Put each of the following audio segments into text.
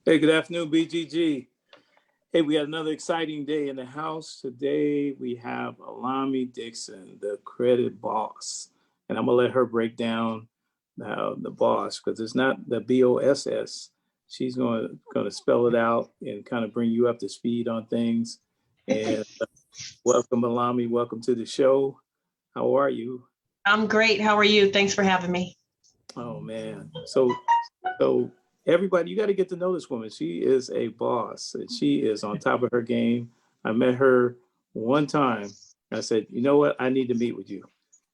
Hey, good afternoon, BGG. Hey, we got another exciting day in the house. Today we have Allahme Dixon, the credit boss. And I'm going to let her break down the boss because it's not the BOSS. She's going to spell it out and kind of bring you up to speed on things. And welcome, Allahme. Welcome to the show. How are you? I'm great. How are you? Thanks for having me. Oh, man. So everybody, you got to get to know this woman. She is a boss. And she is on top of her game. I met her one time. I said, you know what? I need to meet with you,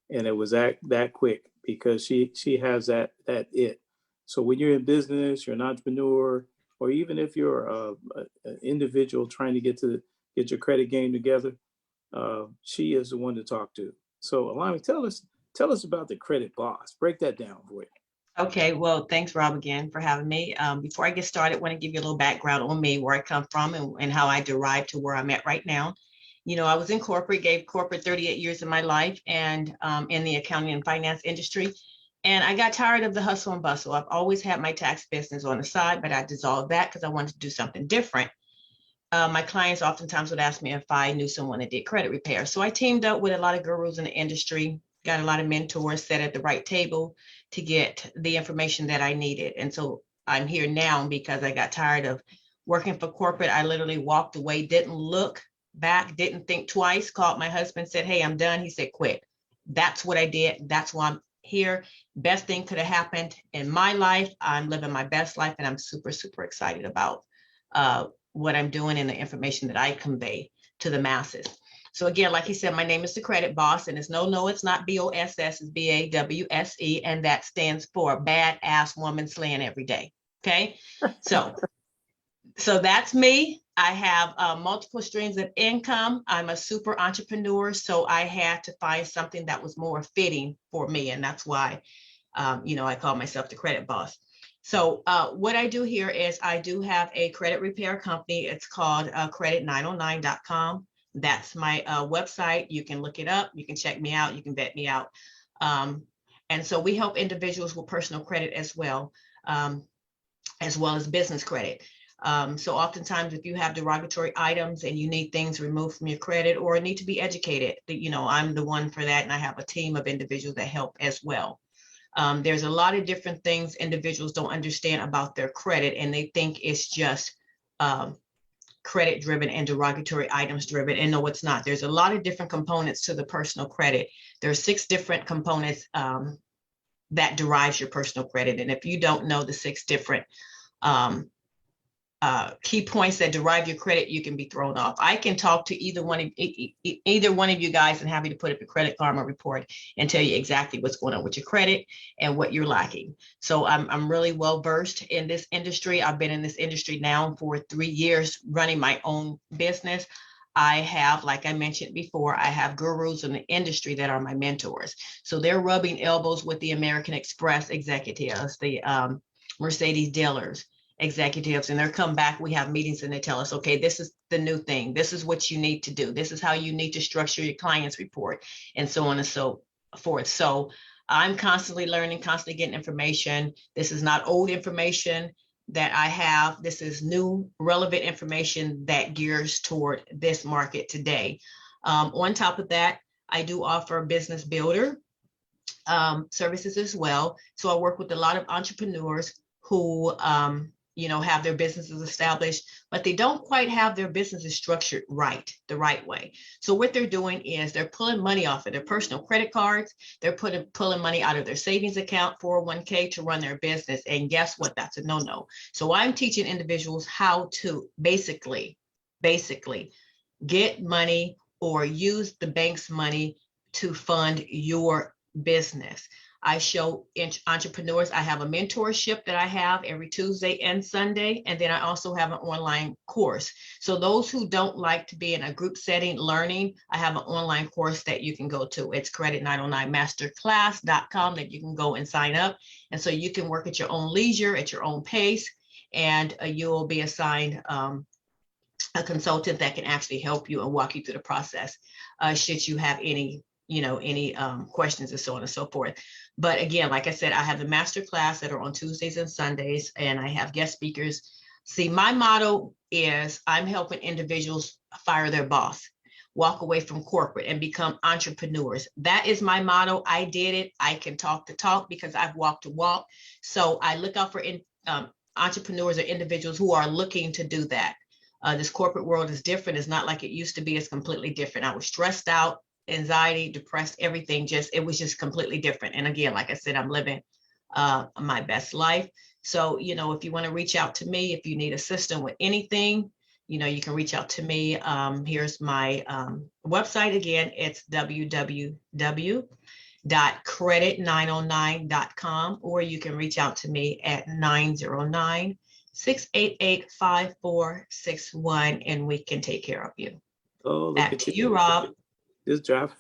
and it was that quick because she has that it. So when you're in business, you're an entrepreneur, or even if you're an individual trying to get your credit game together, she is the one to talk to. So Alani, tell us about the credit boss. Break that down for you. Okay, well, thanks, Rob, again for having me. Before I get started, I want to give you a little background on me, where I come from, and how I derived to where I'm at right now. I was in corporate, gave corporate 38 years of my life, and in the accounting and finance industry. And I got tired of the hustle and bustle. I've always had my tax business on the side, but I dissolved that because I wanted to do something different. My clients oftentimes would ask me if I knew someone that did credit repair. So I teamed up with a lot of gurus in the industry, got a lot of mentors, sat at the right table to get the information that I needed. And so I'm here now because I got tired of working for corporate. I literally walked away, didn't look back, didn't think twice, called my husband, said, "Hey, I'm done." He said, "Quit." That's what I did. That's why I'm here. Best thing could have happened in my life. I'm living my best life, and I'm super, super excited about what I'm doing and the information that I convey to the masses. So again, like he said, my name is the Credit Boss, and it's it's not BOSS, it's BAWSE, and that stands for Badass Woman Slaying Every Day. Okay, so that's me. I have multiple streams of income. I'm a super entrepreneur, so I had to find something that was more fitting for me, and that's why I call myself the Credit Boss. So what I do here is I do have a credit repair company. It's called credit909.com. That's my website. You can look it up. You can check me out. You can vet me out. And so we help individuals with personal credit as well as business credit. So oftentimes, if you have derogatory items and you need things removed from your credit or need to be educated, I'm the one for that. And I have a team of individuals that help as well. There's a lot of different things individuals don't understand about their credit, and they think it's just credit driven and derogatory items driven. And no, it's not. There's a lot of different components to the personal credit. There are 6 different components that derives your personal credit. And if you don't know the 6 different key points that derive your credit, you can be thrown off. I can talk to either one of you guys and have you to put up your Credit Karma report and tell you exactly what's going on with your credit and what you're lacking. So I'm really well versed in this industry. I've been in this industry now for 3 years, running my own business. I have, like I mentioned before, I have gurus in the industry that are my mentors. So they're rubbing elbows with the American Express executives, the Mercedes dealers, executives, and they're come back. We have meetings and they tell us, okay, this is the new thing. This is what you need to do. This is how you need to structure your client's report, and so on and so forth. So I'm constantly learning, constantly getting information. This is not old information that I have. This is new, relevant information that gears toward this market today. On top of that, I do offer business builder services as well. So I work with a lot of entrepreneurs who have their businesses established, but they don't quite have their businesses structured the right way. So what they're doing is they're pulling money off of their personal credit cards. They're pulling money out of their savings account, 401k, to run their business. And guess what? That's a no-no. So I'm teaching individuals how to basically get money or use the bank's money to fund your business. I show entrepreneurs. I have a mentorship that I have every Tuesday and Sunday. And then I also have an online course. So those who don't like to be in a group setting learning, I have an online course that you can go to. It's credit909masterclass.com that you can go and sign up. And so you can work at your own leisure, at your own pace, and you will be assigned a consultant that can actually help you and walk you through the process should you have any questions and so on and so forth. But again, like I said, I have the master class that are on Tuesdays and Sundays, and I have guest speakers See, my motto is I'm helping individuals fire their boss, walk away from corporate and become entrepreneurs. That is my motto. I did it. I can talk the talk because I've walked the walk. So I look out for entrepreneurs or individuals who are looking to do that. This corporate world is different. It's not like it used to be. It's completely different. I was stressed out, anxiety, depressed, everything. It was just completely different. And again, like I said, I'm living my best life. So, if you want to reach out to me, if you need assistance with anything, you can reach out to me. Here's my website again. It's www.credit909.com, or you can reach out to me at 909-688-5461, and we can take care of you. Oh, look Back at to you, Rob. Just drop.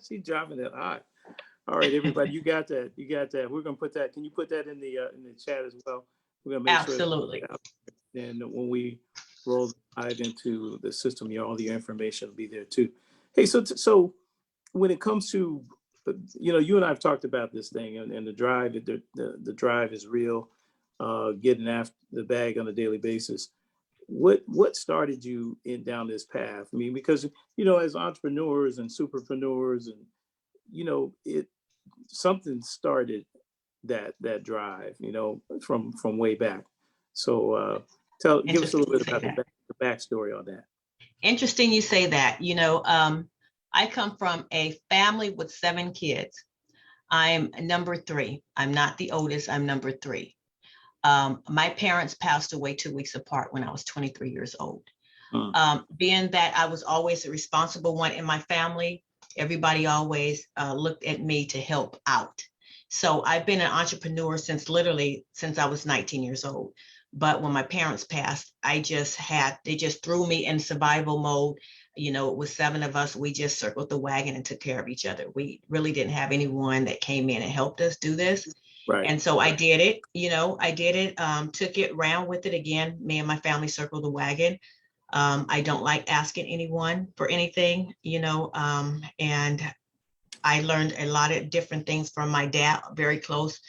She's dropping it hot. All right, everybody, you got that. You got that. We're gonna put that. Can you put that in the chat as well? We're gonna make Absolutely. sure. And when we roll live into the system, all the information will be there too. Hey, so when it comes to, you and I have talked about this thing, and the drive. The drive is real. Getting after the bag on a daily basis. What started you down this path? I mean, because as entrepreneurs and superpreneurs, and it something started that drive, from way back. So give us a little bit about the backstory on that. Interesting you say that. I come from a family with 7 kids. I'm number 3. I'm not the oldest. I'm number 3. My parents passed away 2 weeks apart when I was 23 years old. Being that I was always the responsible one in my family, everybody always looked at me to help out. So I've been an entrepreneur since I was 19 years old. But when my parents passed, they just threw me in survival mode. It was 7 of us. We just circled the wagon and took care of each other. We really didn't have anyone that came in and helped us do this. Right. And so I did it, took it, ran with it again. Me and my family circled the wagon. I don't like asking anyone for anything, and I learned a lot of different things from my dad, very close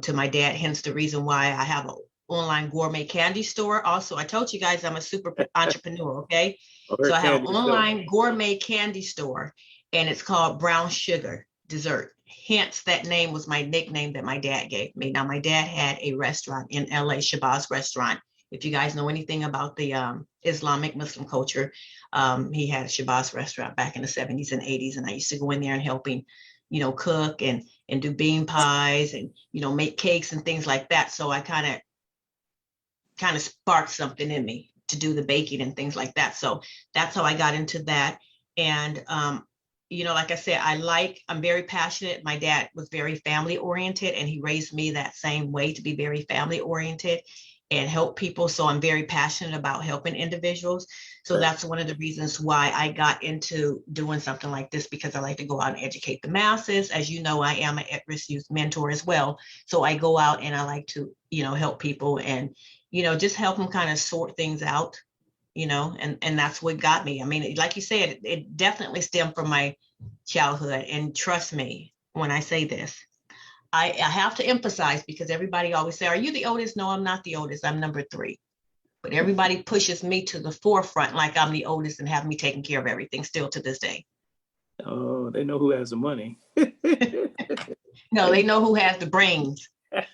to my dad, hence the reason why I have an online gourmet candy store. Also, I told you guys I'm a super entrepreneur, okay? So I have an online gourmet candy store, and it's called Brown Sugar Dessert. Hence, that name was my nickname that my dad gave me. Now, my dad had a restaurant in LA, Shabazz Restaurant. If you guys know anything about the Islamic Muslim culture, he had a Shabazz restaurant back in the 70s and 80s. And I used to go in there and helping, cook and do bean pies and, make cakes and things like that. So I kind of sparked something in me to do the baking and things like that. So that's how I got into that. And, like I said, I'm very passionate. My dad was very family oriented, and he raised me that same way, to be very family oriented and help people. So I'm very passionate about helping individuals. So that's one of the reasons why I got into doing something like this, because I like to go out and educate the masses. As you know, I am an at-risk youth mentor as well. So I go out and I like to, help people and, just help them kind of sort things out, and that's what got me. I mean, like you said, it definitely stemmed from my childhood. And trust me when I say this, I have to emphasize, because everybody always say, are you the oldest? No, I'm not the oldest. I'm number 3. But everybody pushes me to the forefront like I'm the oldest and have me taking care of everything still to this day. Oh, they know who has the money. No, they know who has the brains. The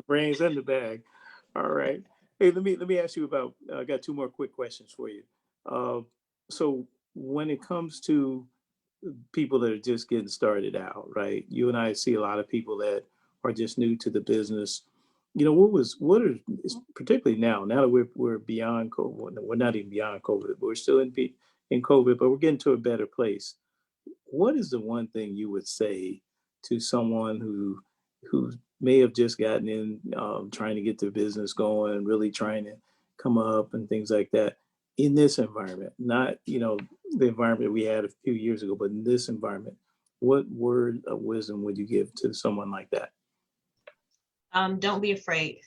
brains in the bag. All right. Hey, let me ask you about, I got 2 more quick questions for you. So when it comes to people that are just getting started out, right? You and I see a lot of people that are just new to the business. Particularly now that we're beyond COVID. We're not even beyond COVID, but we're still in COVID, but we're getting to a better place. What is the one thing you would say to someone who may have just gotten in, trying to get their business going, really trying to come up and things like that, in this environment, not, the environment we had a few years ago, but in this environment, what word of wisdom would you give to someone like that? Don't be afraid.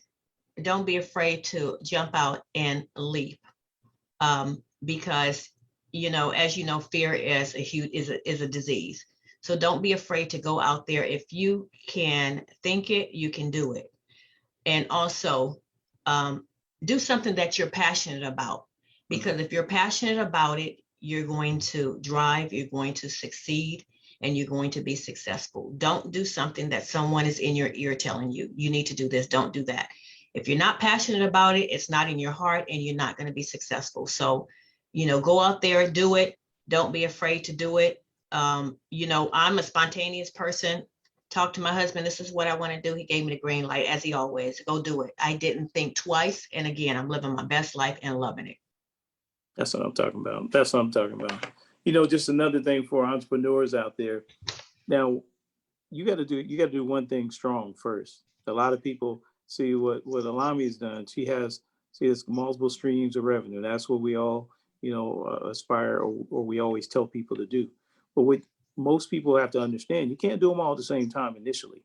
Don't be afraid to jump out and leap. Because, as you know, fear is a disease. So don't be afraid to go out there. If you can think it, you can do it. And also, do something that you're passionate about. Because if you're passionate about it, you're going to drive, you're going to succeed, and you're going to be successful. Don't do something that someone is in your ear telling you, you need to do this, don't do that. If you're not passionate about it, it's not in your heart, and you're not going to be successful. So, go out there, do it. Don't be afraid to do it. I'm a spontaneous person. Talk to my husband, this is what I want to do. He gave me the green light, as he always, go do it. I didn't think twice. And again, I'm living my best life and loving it. That's what I'm talking about. That's what I'm talking about. Just another thing for entrepreneurs out there. Now, you got to do one thing strong first. A lot of people see what Allahme has done. She has multiple streams of revenue. That's what we all aspire, or we always tell people to do. But what most people have to understand, you can't do them all at the same time initially.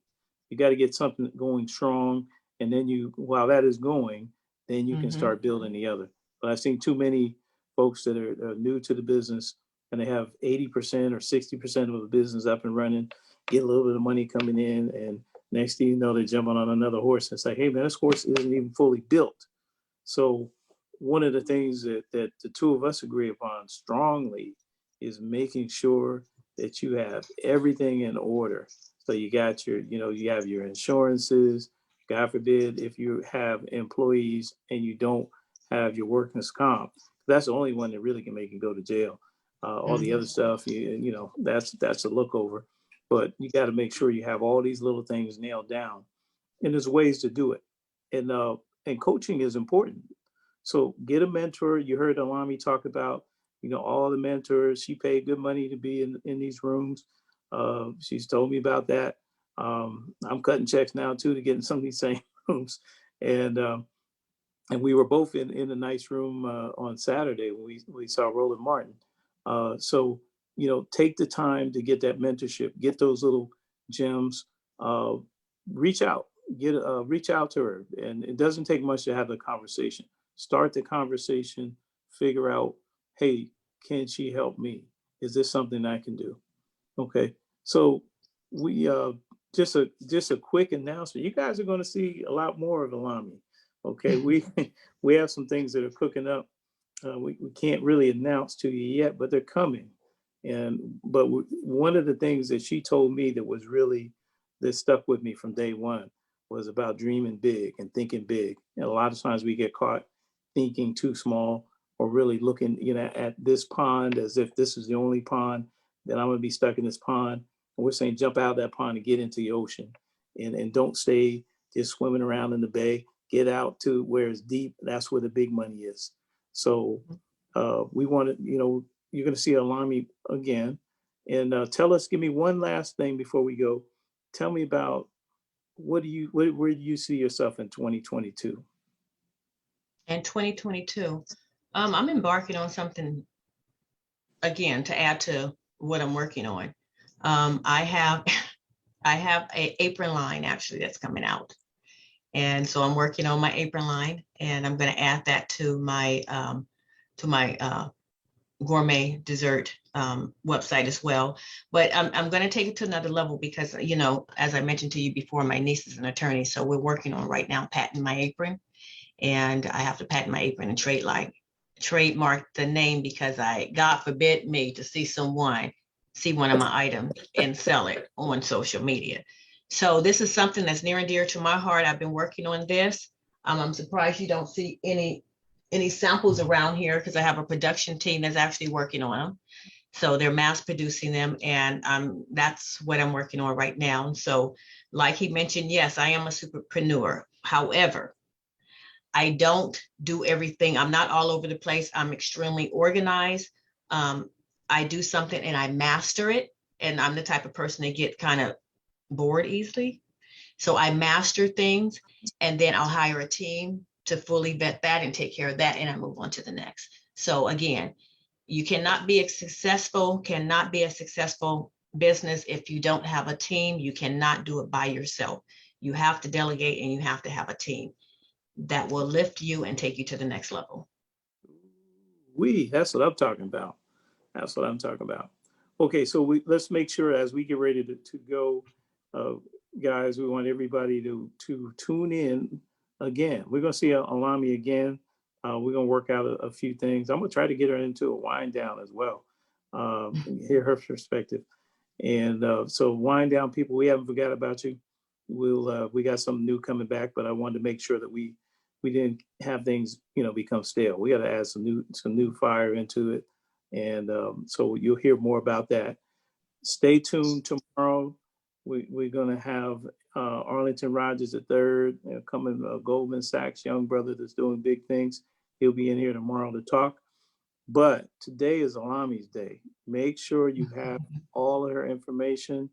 You got to get something going strong, and then while that is going, then you can start building the other. But I've seen too many folks that are new to the business, and they have 80% or 60% of the business up and running, get a little bit of money coming in, and next thing you know, they're jumping on another horse and say, hey man, this horse isn't even fully built. So one of the things that the two of us agree upon strongly is making sure that you have everything in order. So you got you have your insurances. God forbid if you have employees and you don't have your workers' comp. That's the only one that really can make you go to jail. All the other stuff, that's a look over. But you got to make sure you have all these little things nailed down. And there's ways to do it. And coaching is important. So get a mentor. You heard Allahme talk about, all the mentors. She paid good money to be in these rooms. She's told me about that. I'm cutting checks now too to get in some of these same rooms. And we were both in a nice room on Saturday when we saw Roland Martin. So take the time to get that mentorship, get those little gems, reach out, reach out to her. And it doesn't take much to have the conversation. Start the conversation, figure out, hey, can she help me? Is this something I can do? Okay. So we just a quick announcement. You guys are going to see a lot more of Allahme. Okay, we have some things that are cooking up. We can't really announce to you yet, but they're coming. But one of the things that she told me that stuck with me from day one was about dreaming big and thinking big. And a lot of times we get caught thinking too small, or really looking, at this pond as if this is the only pond that I'm going to be stuck in this pond. And we're saying jump out of that pond and get into the ocean, and don't stay just swimming around in the bay. Get out to where it's deep. That's where the big money is. So we want to, you're going to see Allahme again. And give me one last thing before we go. Tell me about where do you see yourself in 2022? In 2022, I'm embarking on something, again, to add to what I'm working on. I have a apron line actually that's coming out. And so I'm working on my apron line, and I'm going to add that to my gourmet dessert website as well. But I'm going to take it to another level because, as I mentioned to you before, my niece is an attorney. So we're working on right now patenting my apron, and I have to patent my apron and trademark the name, because God forbid me to see one of my items and sell it on social media. So this is something that's near and dear to my heart. I've been working on this. I'm surprised you don't see any samples around here, because I have a production team that's actually working on them. So they're mass producing them, and that's what I'm working on right now. So like he mentioned, yes, I am a superpreneur. However, I don't do everything. I'm not all over the place. I'm extremely organized. I do something and I master it. And I'm the type of person that get kind of bored easily. So I master things, and then I'll hire a team to fully vet that and take care of that, and I move on to the next. So again, you cannot be a successful business if you don't have a team. You cannot do it by yourself. You have to delegate, and you have to have a team that will lift you and take you to the next level. That's what I'm talking about. That's what I'm talking about. Okay, so let's make sure as we get ready to go, guys, we want everybody to tune in again. We're going to see Allahme again. We're going to work out a few things. I'm going to try to get her into a wind down as well, hear her perspective. And so wind down, people, we haven't forgot about you. We got something new coming back, but I wanted to make sure that we didn't have things, become stale. We got to add some new fire into it. And so you'll hear more about that. Stay tuned tomorrow. We're going to have Arlington Rogers III coming, Goldman Sachs, young brother that's doing big things. He'll be in here tomorrow to talk. But today is Allahme's day. Make sure you have all of her information,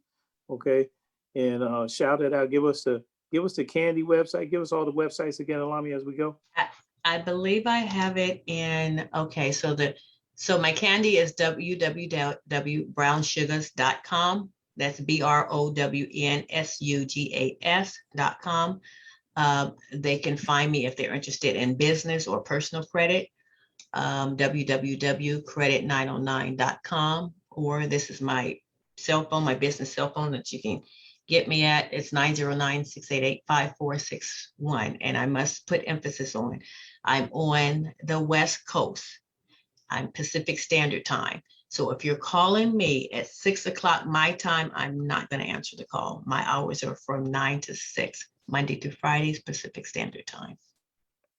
okay? And shout it out. Give us the Candy website. Give us all the websites again, Allahme, as we go. I believe I have it in. Okay, so my candy is www.brownsugars.com. That's BROWNSUGAS.com. They can find me if they're interested in business or personal credit. www.credit909.com, or this is my cell phone, my business cell phone that you can get me at. It's 909-688-5461. And I must put emphasis on, I'm on the West Coast. I'm Pacific Standard Time. So if you're calling me at 6 o'clock my time, I'm not going to answer the call. My hours are from 9 to 6, Monday through Fridays, Pacific Standard Time.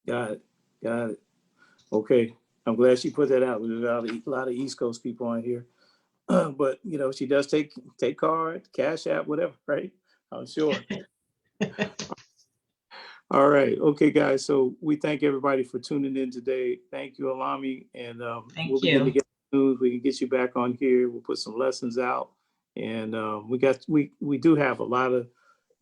Got it. Okay. I'm glad she put that out. There's a lot of East Coast people on here. But, she does take card, Cash App, whatever, right? I'm sure. All right. Okay, guys. So we thank everybody for tuning in today. Thank you, Allahme. And we'll begin to get news. We can get you back on here. We'll put some lessons out. And we do have a lot of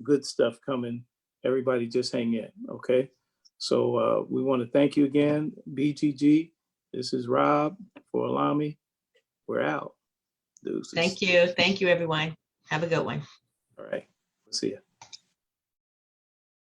good stuff coming. Everybody just hang in, okay? So we want to thank you again, BGG. This is Rob for Allahme. We're out. Deuces. Thank you. Thank you, everyone. Have a good one. All right. See ya.